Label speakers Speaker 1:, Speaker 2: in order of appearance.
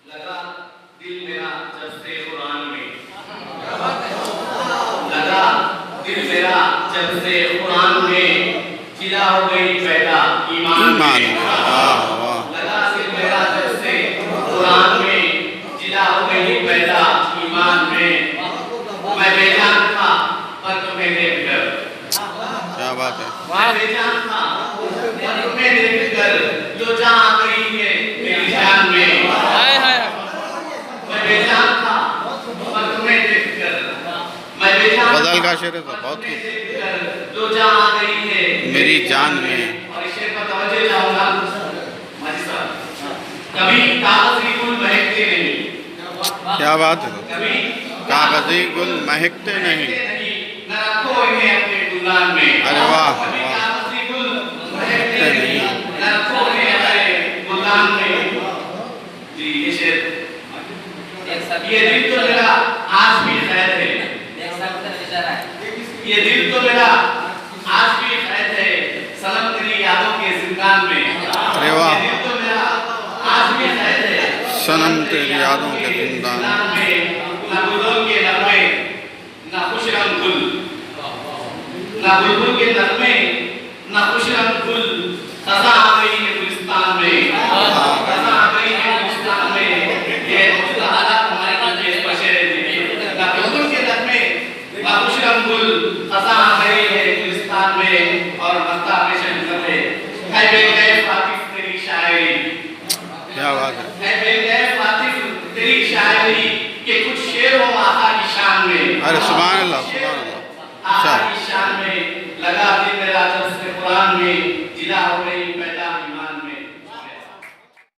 Speaker 1: लगा दिल मेरा जब से कुरान में, लगा दिल मेरा जब से कुरान में, जिला हो गई पैदा ईमान में। लगा दिल मेरा जब से कुरान में, जिला हो गई पैदा ईमान में। मैं बेजान था पर तुम्हें देखकर,
Speaker 2: क्या बात है,
Speaker 1: मैं बेजान था पर तुम्हें देखकर जो जान आ गई है मेरी जान में। मैं बेजान था पर तुम्हें देखकर, मैं बेजान
Speaker 2: बदल का शेर है तो बहुत कुछ
Speaker 1: जो जान आ गई है
Speaker 2: मेरी जान में।
Speaker 1: और इस शेर पर तवज्जो चाहूंगा माजी साहब। कभी कागजी गुल महकते नहीं,
Speaker 2: क्या बात है,
Speaker 1: कभी
Speaker 2: कागजी गुल महकते नहीं।
Speaker 1: न रखो इन्हें अपने गुलदान में।
Speaker 2: अरे वाह,
Speaker 1: कभी
Speaker 2: वाह।
Speaker 1: कागजी गुल महकते नहीं, न रखो इन्हें अपने गुलदान में। जी ये शेर, ये दिल तो मेरा आज भी कैद है, ये दिल तो मेरा आज भी कैद है सनम तेरी यादों के जिंदान में।
Speaker 2: अरे वाह।
Speaker 1: ये दिल तो मेरा आज भी कैद है
Speaker 2: सनम तेरी यादों के जिंदान
Speaker 1: में। ना बुलबुल के नगमे, ना खुश रंग गुल, ना बुलबुल के नगमे, ना खुश रंग गुल, खज़ा आ गई है गुलिस्तान में, खज़ा आ गई है गुलिस्तान में। ये मौजूदा हालात हमारे लिए बशर है। ना बुलबुल के नगमे, ना खुश रंग गुल, खज़ा आ गई है गुलिस्तान में। और मस्ता हमेशा निकल है बेगैर फातिफ तेरी शायरी,
Speaker 2: क्या बात है,
Speaker 1: है बेगैर फातिफ तेरी शायरी के कुछ शेर हो आका की शान में।
Speaker 2: अरे सुभान अल्लाह, सुभान अल्लाह।
Speaker 1: आका की शान में, लगा दिल मेरा जब से कुरान में, जिला हो गई पैदा